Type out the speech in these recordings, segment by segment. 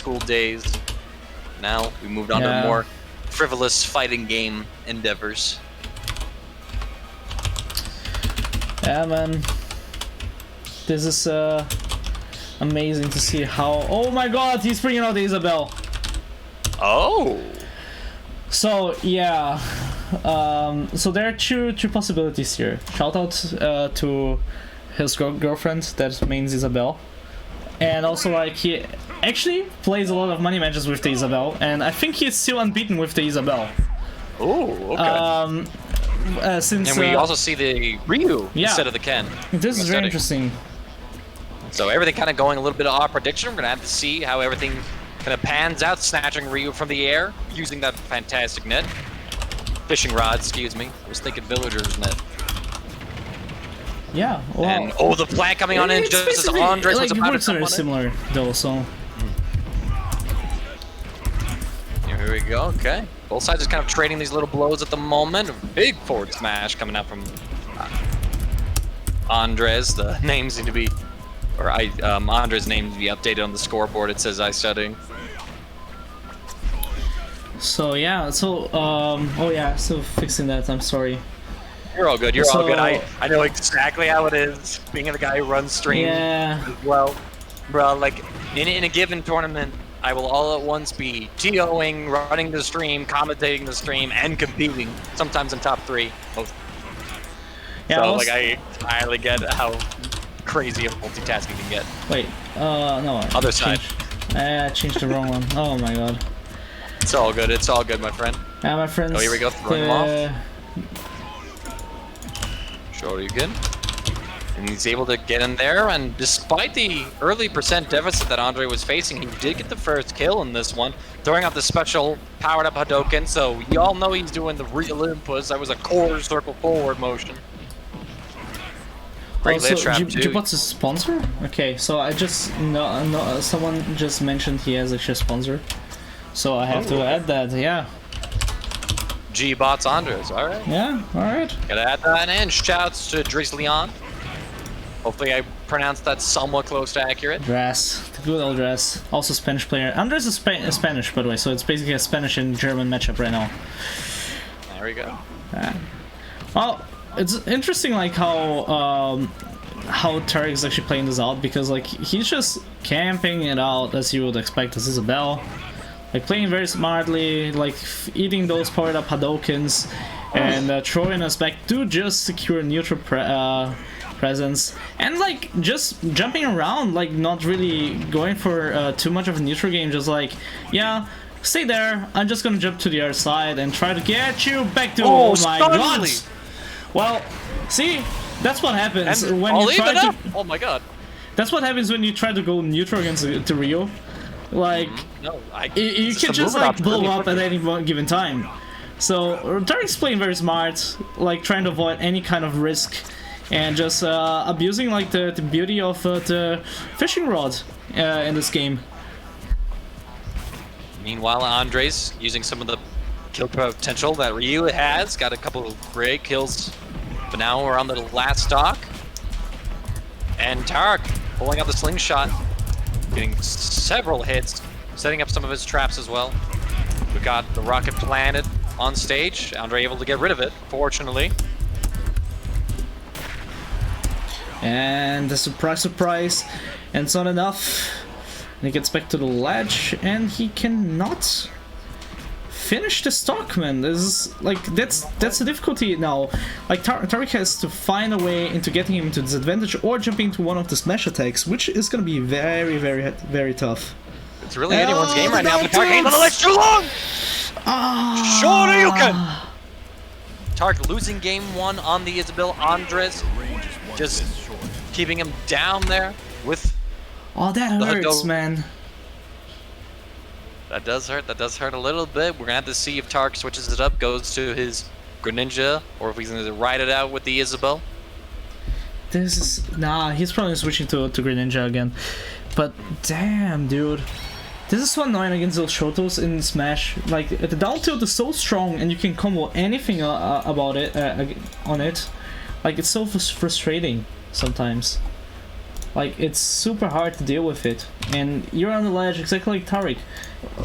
school days. Now we moved on to more frivolous fighting game endeavors. Yeah, man. This is amazing to see how. Oh my God, he's bringing out the Isabel. Oh. So yeah, so there are two possibilities here. Shout out to his girlfriend that means Isabel, and also like he actually plays a lot of money matches with the Isabel, and I think he's still unbeaten with the Isabel. Oh, okay. Since and we also see the Ryu instead of the Ken. This is very interesting. So everything kind of going a little bit off prediction. We're gonna have to see how everything kind of pans out, snatching Ryu from the air, using that fantastic net. Fishing rod, excuse me. I was thinking villager's net. Yeah, well, and oh, the plant coming on in just as Andres was about to come on in. Similar though, so. Here we go, okay. Both sides are kind of trading these little blows at the moment. A big forward smash coming out from Andres. The names need to be, or Andres' name needs to be updated on the scoreboard. It says I studying. So yeah, so oh yeah, so fixing that. I'm sorry. You're all good. You're all good. I know exactly how it is. Being the guy who runs streams as well, bro. Like in a given tournament, I will all at once be TOing, running the stream, commentating the stream, and competing. Sometimes in top 3. Both. Yeah, so like I entirely get how crazy of multitasking can get. Wait, no. Other side. I changed the wrong one. Oh my god. It's all good. It's all good, my friend. Yeah, my friends. Oh, here we go. Throwing him off. Shoryuken. And he's able to get in there, and despite the early percent deficit that Andre was facing, he did get the first kill in this one, throwing out the special powered up Hadoken, so you all know he's doing the real inputs. That was a core circle forward motion. Great lid trap too. gBots is a sponsor? Okay, so I just someone just mentioned he has actually a sponsor, so I have to add that. Yeah. gBots Andres, alright. Yeah, alright. Gotta add that in. Shouts to Dries Leon. Hopefully I pronounced that somewhat close to accurate. Dres, the good old Dres. Also Spanish player. Andres is Spanish, by the way, so it's basically a Spanish and German matchup right now. There we go. Well, it's interesting like how Tarik is actually playing this out, because like he's just camping it out as you would expect as Isabel. Like playing very smartly, like eating those powered up Hadokens and throwing us back to just secure neutral presence, and like just jumping around, like not really going for too much of a neutral game, just like, yeah, stay there, I'm just gonna jump to the other side and try to get you back to. Oh my god! Well, see, that's what happens when you try to. Oh my god! That's what happens when you try to go neutral against the Rio. Like, you can just like blow up at any given time. So Tarik's playing very smart, like trying to avoid any kind of risk, and just abusing like the beauty of the fishing rod in this game. Meanwhile, Andres using some of the kill potential that Ryu has, got a couple of great kills, but now we're on the last stock. And Tarik pulling out the slingshot, getting several hits, setting up some of his traps as well. We got the rocket planted on stage. Andre able to get rid of it, fortunately. And the surprise, and it's not enough. And he gets back to the ledge, and he cannot finish the stock, man. This is like that's the difficulty now. Like Tarik has to find a way into getting him into disadvantage or jumping into one of the smash attacks, which is gonna be very, very, very tough. It's really anyone's game right now, but Tarik ain't on the ledge too long! Shoryuken! Tarik losing game 1 on the Isabel. Andres just keeping him down there with. Oh, that hurts, man. That does hurt a little bit. We're gonna have to see if Tarik switches it up, goes to his Greninja, or if he's gonna ride it out with the Isabel. This is he's probably switching to Greninja again. But damn, dude, this is so annoying against those Shotos in Smash. Like the down tilt is so strong, and you can combo anything about it on it. Like it's so frustrating sometimes. Like, it's super hard to deal with it. And you're on the ledge exactly like Tarik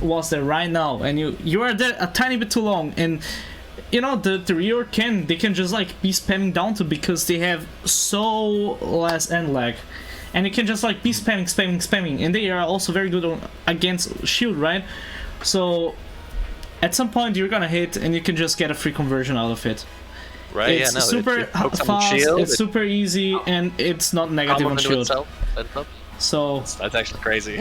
was there right now. And you are there a tiny bit too long. And, you know, the Rio they can just, like, be spamming down to because they have so less end lag. And you can just, like, be spamming. And they are also very good against shield, right? So, at some point you're gonna hit and you can just get a free conversion out of it. Right, it's yeah, no, super fast, shield, it's super easy, and it's not negative on shield. So that's actually crazy.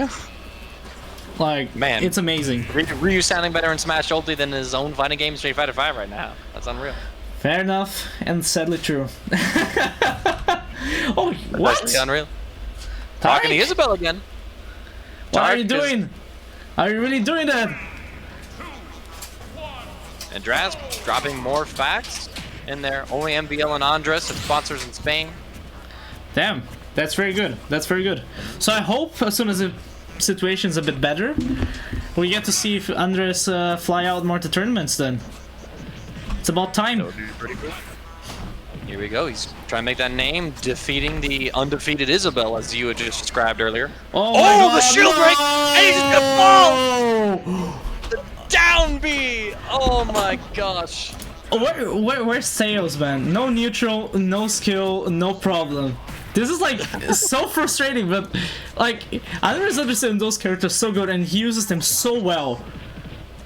Like, man, it's amazing. Ryu sounding better in Smash Ulti than his own fighting game Street Fighter 5 right now. That's unreal. Fair enough, and sadly true. Oh, what? That's unreal. Talking to Isabel again. What are you doing? Are you really doing that? And Draz dropping more facts in there. Only MBL and Andres and sponsors in Spain. Damn, that's very good. That's very good. So I hope as soon as the situation's a bit better, we get to see if Andres fly out more to tournaments then. It's about time. That would be pretty cool. Here we go. He's trying to make that name, defeating the undefeated Isabel, as you had just described earlier. Oh, God, the shield break! And he's just gonna fall! Down B! Oh my gosh. Where's Sales, man? No neutral, no skill, no problem. This is like so frustrating, but like I don't understand those characters so good and he uses them so well.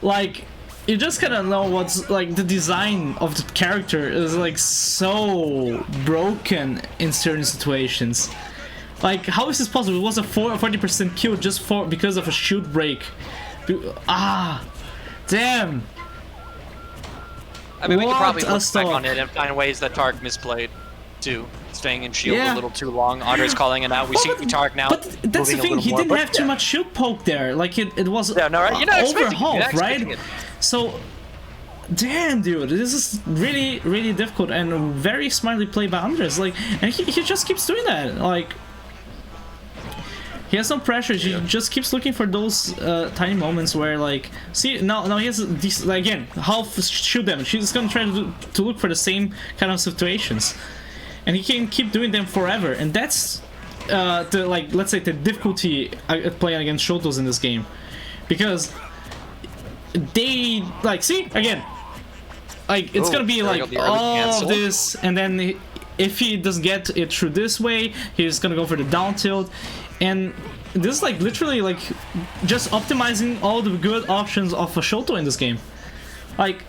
Like you just kind of know what's like the design of the character is like so broken in certain situations. Like how is this possible? It was a 40% kill just because of a shield break. Damn. I mean, we could probably look back on it and find ways that Tarik misplayed, too. Staying in shield a little too long. Andre's calling it out. We see Tarik now. But that's the thing, he didn't have too much shield poke there. Like, it was over half, right? So, damn, dude, this is really, really difficult and very smartly played by Andres. Like, and he just keeps doing that. Like, he has no pressure. He just keeps looking for those tiny moments where, like, see, now he has this, like, again, half shield damage. He's gonna try to look for the same kind of situations, and he can keep doing them forever. And that's the, like, let's say the difficulty at playing against Shotos in this game, because they, like, see, again, like, it's gonna be like all of this, and then if he doesn't get it through this way, he's gonna go for the down tilt. And this is like literally like just optimizing all the good options of a Shoto in this game. Like,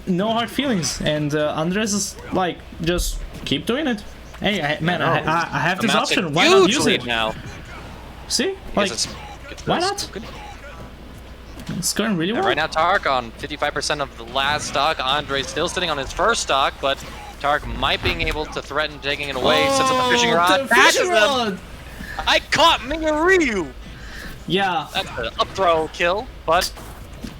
no hard feelings. And Andres is like, just keep doing it. Hey, I have this option. Why not use it now? See, like, why not? It's going really well. Right now, Tarik on 55% of the last stock. Andre's still sitting on his first stock, but Tarik might being able to threaten taking it away. Sets up the fishing rod. Dashes them. I caught me a Ryu! Yeah. That's an up throw kill, but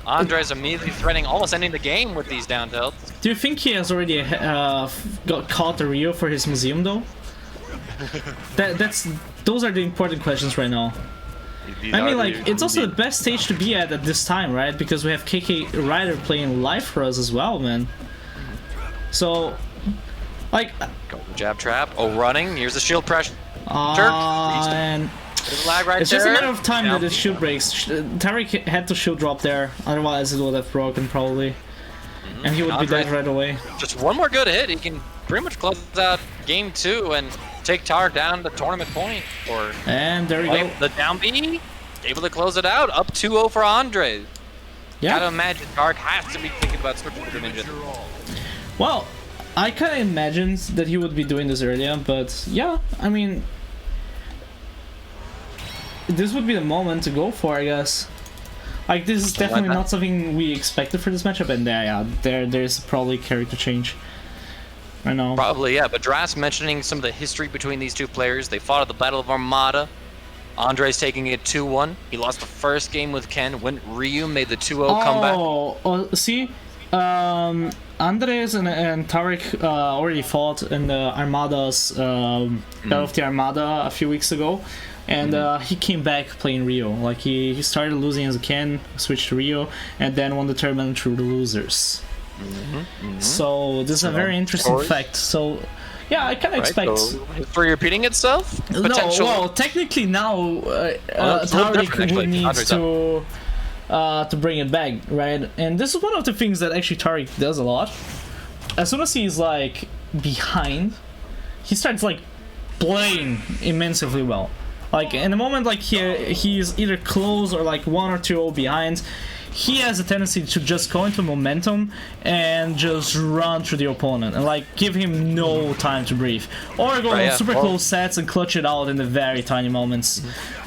Andre's immediately threatening almost ending the game with these down tilts. Do you think he has already got caught a Ryu for his museum though? Those are the important questions right now. I mean, like, it's also the best stage to be at this time, right? Because we have KK Ryder playing live for us as well, man. So, like... Go jab trap. Oh, running. Here's the shield pressure. And it's just a matter of time that the shield breaks. Tarik had to shield drop there, otherwise it would have broken probably. And he would be dead right away. Just one more good hit, he can pretty much close out game 2 and take Tarik down to tournament point. And there we go. The down B, able to close it out, up 2-0 for Andre. Yeah. Gotta imagine Tarik has to be thinking about switching to Greninja. Well, I kind of imagined that he would be doing this earlier, but yeah, I mean, this would be the moment to go for, I guess. Like, this is definitely not something we expected for this matchup, and there's probably character change. I know. Probably, yeah, but Dras mentioning some of the history between these two players. They fought at the Battle of Armada. Andre's taking it 2-1. He lost the first game with Ken when Ryu made the 2-0 comeback. Oh, see? Andres and Tarik already fought in the Armada's Battle of the Armada a few weeks ago, and he came back playing Rio. Like, he started losing as a Ken, switched to Rio, and then won the tournament through the losers. So this is a very interesting fact. So Yeah, I kind of expect. So history repeating itself. No, well, technically now Tarik would need to bring it back, right? And this is one of the things that actually Tarik does a lot. As soon as he's like behind, he starts like playing immensely well. Like in the moment like he's either close or like 1 or 2 behind, he has a tendency to just go into momentum and just run through the opponent and like give him no time to breathe, or go on super close sets and clutch it out in the very tiny moments.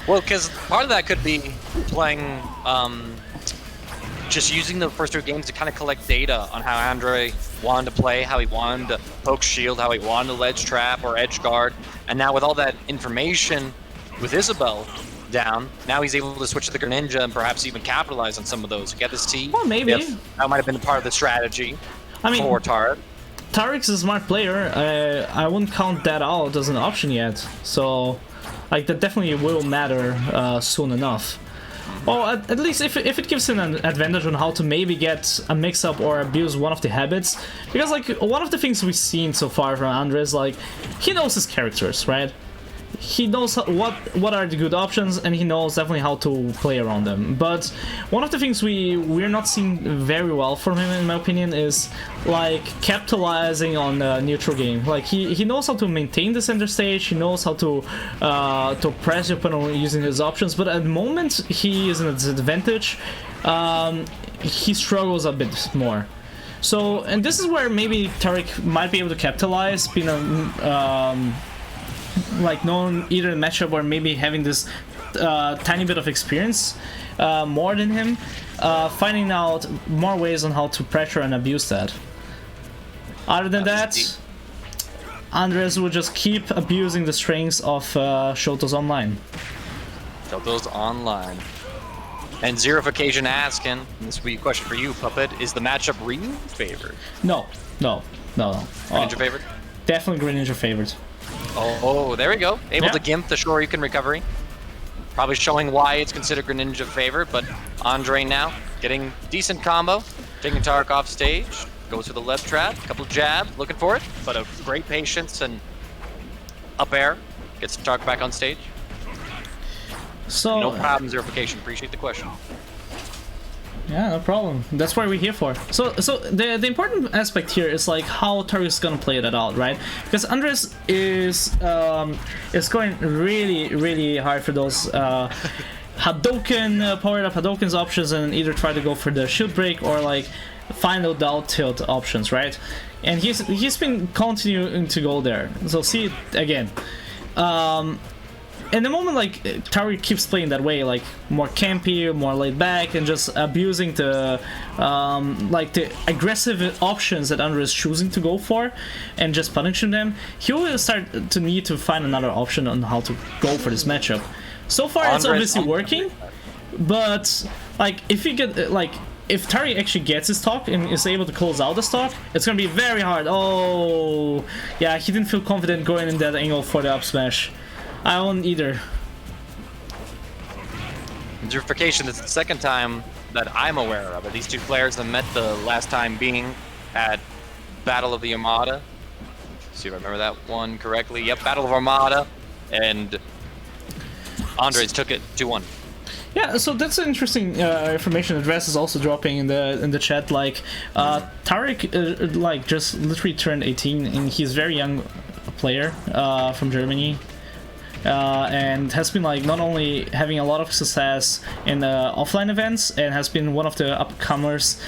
Well, because part of that could be playing, just using the first 2 games to kind of collect data on how Andre wanted to play, how he wanted to poke shield, how he wanted to ledge trap or edge guard, and now with all that information with Isabelle down, now he's able to switch to the Greninja and perhaps even capitalize on some of those. Get to see. Well, maybe that might have been part of the strategy. I mean, for Tarik. Tarik's a smart player. I wouldn't count that out as an option yet. So, like, that definitely will matter soon enough. Well, at least if it gives him an advantage on how to maybe get a mix-up or abuse one of the habits. Because, like, one of the things we've seen so far from Andre is, like, he knows his characters, right? He knows what are the good options, and he knows definitely how to play around them. But one of the things we're not seeing very well from him, in my opinion, is like capitalizing on the neutral game. Like he knows how to maintain the center stage. He knows how to press the opponent using his options. But at the moment he is in a disadvantage. He struggles a bit more. So, and this is where maybe Tarik might be able to capitalize, being a like known either in matchup or maybe having this tiny bit of experience more than him, finding out more ways on how to pressure and abuse that. Other than that, Andres will just keep abusing the strengths of Shoto's Online. Shoto's Online. And Zerofication asking, this will be a question for you, Puppet, is the matchup Ryu favored? No. Greninja favored? Definitely Greninja favored. Oh, there we go. Able to gimp the Shoryuken recovery. Probably showing why it's considered Greninja favorite, but Andre now getting decent combo. Taking Tarik off stage. Goes for the left trap. Couple jabs, looking for it, but a great patience and up air. Gets Tarik back on stage. So no problem, Zerofication. Appreciate the question. Yeah, no problem. That's what we're here for. So the important aspect here is like how Tarik's gonna play that out, right? Because Andres is going really hard for those Hadouken powered up Hadouken's options, and either try to go for the shield break or like find out the out tilt options, right? And he's been continuing to go there. So see it again. In the moment, like, Tarik keeps playing that way, like, more campy, more laid back, and just abusing the, like, the aggressive options that Andre is choosing to go for, and just punishing them, he will start to need to find another option on how to go for this matchup. So far, it's obviously working, but, like, if you get, like, if Tarik actually gets his stock and is able to close out the stock, it's gonna be very hard. Oh, yeah, he didn't feel confident going in that angle for the up smash. I won't either. Zerofication is the second time that I'm aware of it. These two players have met, the last time being at Battle of the Armada. Let's see if I remember that one correctly. Yep, Battle of Armada, and Andres took it 2-1. Yeah, so that's an interesting information. Address is also dropping in the chat. Like Tarik, like just literally turned 18, and he's a very young player from Germany. And has been like not only having a lot of success in offline events and has been one of the upcomers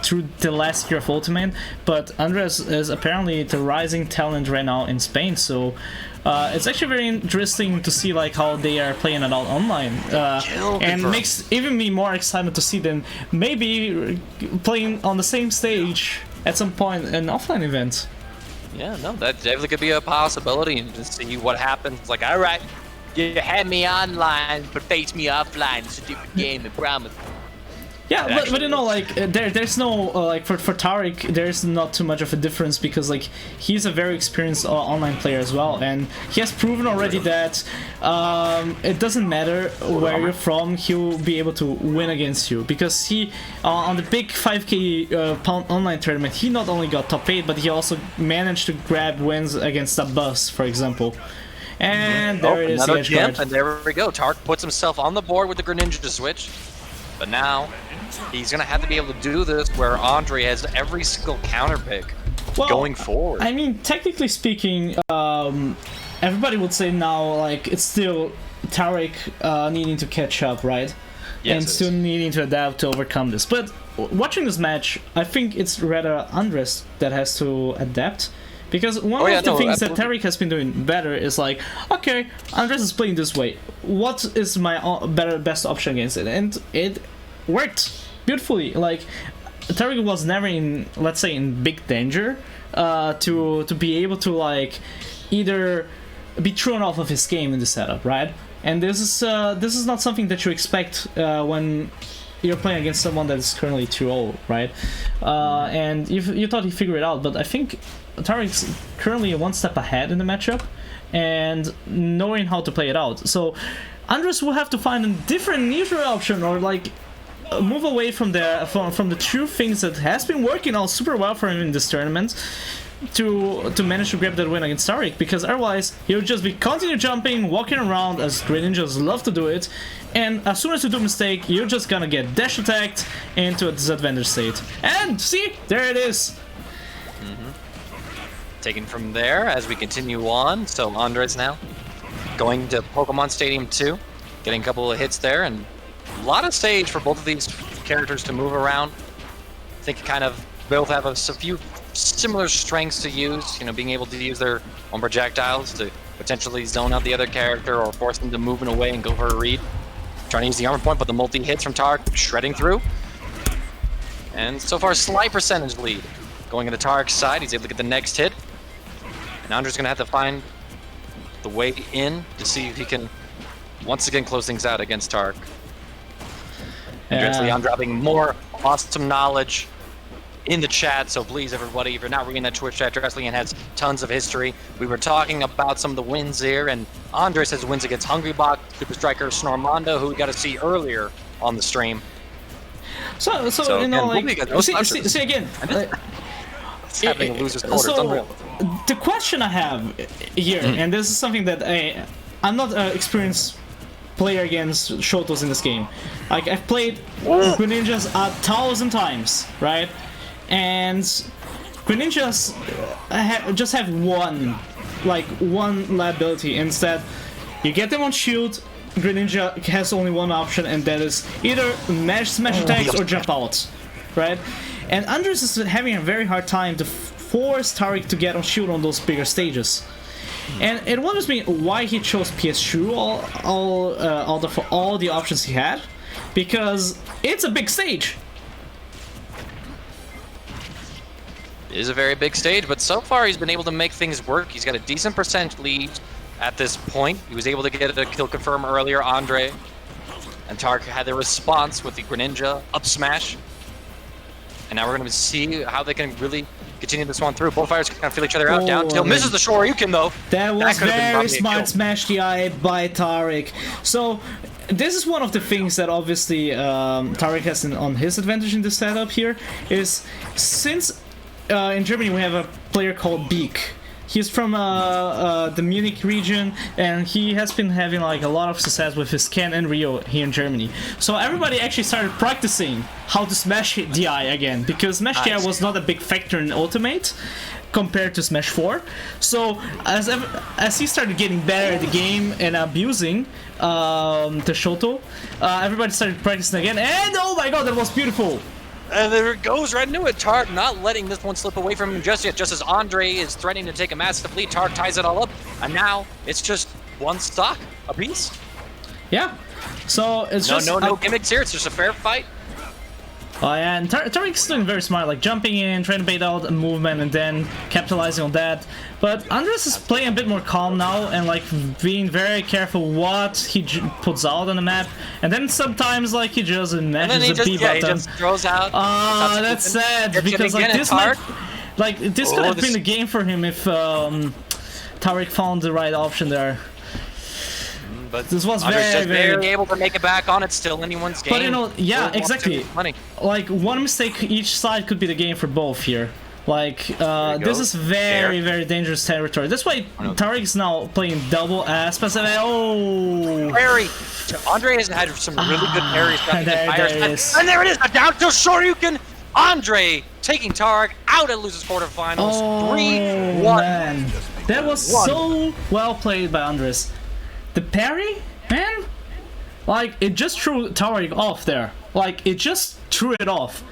through the last year of Ultimate, but Andres is apparently the rising talent right now in Spain. So it's actually very interesting to see like how they are playing it out online, and makes even me more excited to see them maybe playing on the same stage at some point in offline events. Yeah, no, that definitely could be a possibility, and just see what happens. Like, all right, you had me online, but face me offline. It's a different game, I promise. Yeah, but you know, like there's no like for Tarik, there's not too much of a difference because like he's a very experienced online player as well, and he has proven already that it doesn't matter where you're from, he'll be able to win against you because he on the big 5K online tournament, he not only got top 8, but he also managed to grab wins against the bus, for example. And there it is, another jump, and there we go. Tarik puts himself on the board with the Greninja switch, but now he's going to have to be able to do this where Andre has every single counter pick going forward. I mean, technically speaking, everybody would say now, like, it's still Tarik needing to catch up, right? Yes, and still needing to adapt to overcome this. But watching this match, I think it's rather Andres that has to adapt. Because one of the things that Tarik has been doing better is like, okay, Andres is playing this way. What is my best option against it? And it worked beautifully. Like, Tarik was never in, let's say, in big danger to be able to like either be thrown off of his game in the setup, right? And this is not something that you expect when you're playing against someone that is currently 2-0, right? And you thought he figured it out, but I think Tarik's currently one step ahead in the matchup and knowing how to play it out. So Andres will have to find a different neutral option or like move away from the two things that has been working out super well for him in this tournament to manage to grab that win against Tarik, because otherwise he'll just be continue jumping, walking around as Greninjas love to do it, and as soon as you do a mistake, you're just gonna get dash attacked into a disadvantage state. And see, there it is. Taken from there as we continue on. So Andres now going to Pokemon Stadium 2, getting a couple of hits there, and a lot of stage for both of these characters to move around. I think kind of both have a few similar strengths to use, you know, being able to use their own projectiles to potentially zone out the other character or force them to move in away and go for a read. Trying to use the armor point, but the multi-hits from Tarik shredding through. And so far, slight percentage lead. Going into Tarik's side, he's able to get the next hit. And Andres going to have to find the way in to see if he can once again close things out against Tarik. AndresFn dropping more awesome knowledge in the chat, so please everybody, if you're not reading that Twitch chat, AndresFn has tons of history. We were talking about some of the wins here, and Andres has wins against HungryBot, Super Striker, Snormondo, who we got to see earlier on the stream. So you know, like, see again, it's happening in losers' quarters. It's unreal. The question I have here, and this is something that I'm not an experienced player against Shotos in this game. Like, I've played Greninjas 1,000 times, right? And Greninjas just have one liability. Instead, you get them on shield. Greninja has only one option, and that is either smash attacks or jump out, right? And Andres is having a very hard time to force Tarik to get on shield on those bigger stages. And it wonders me why he chose PS2 for all the options he had, because it's a big stage. It is a very big stage, but so far he's been able to make things work. He's got a decent percentage lead at this point. He was able to get a kill confirm earlier, Andre. And Tarik had the response with the Greninja up smash. And now we're going to see how they can really continue this one through. Both fighters kind of feel each other out. Down tilt, misses the Shoryuken though. That was very smart smash DI by Tarik. So this is one of the things that obviously Tarik has on his advantage in this setup here, is since in Germany we have a player called Beak. He's from the Munich region, and he has been having like a lot of success with his Ken and Rio here in Germany. So everybody actually started practicing how to smash DI again, because smash DI was not a big factor in Ultimate compared to Smash 4. So as he started getting better at the game and abusing the Shoto, everybody started practicing again, and oh my god, that was beautiful! And there it goes right into it. Tarik not letting this one slip away from him just yet, just as Andre is threatening to take a massive lead. Tarik ties it all up, and now it's just one stock apiece. Yeah. So it's no gimmicks here. It's just a fair fight. Oh yeah, and Tarik's doing very smart, like jumping in, trying to bait out a movement, and then capitalizing on that. But Andres is playing a bit more calm now, and like being very careful what he puts out on the map. And then sometimes like he just mashes the B button. He just throws out. That's sad because like this might, like this could have been the game for him if Tarik found the right option there. But this was very able to make it back on. It's still anyone's game. But you know, yeah, exactly. Like one mistake each side could be the game for both here. Like this is very dangerous territory. That's why Tarik is now playing double as passive. Oh, parry. Andre has had some really good parries. And there it is. A down to Shoryuken. Andre taking Tarik out at losers quarterfinals. Oh, 3-1. Man. That was so well played by Andres. The parry, man, like it just threw Tarik off there. Like it just threw it off,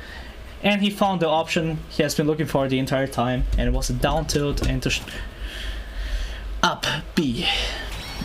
and he found the option he has been looking for the entire time, and it was a down tilt into up B.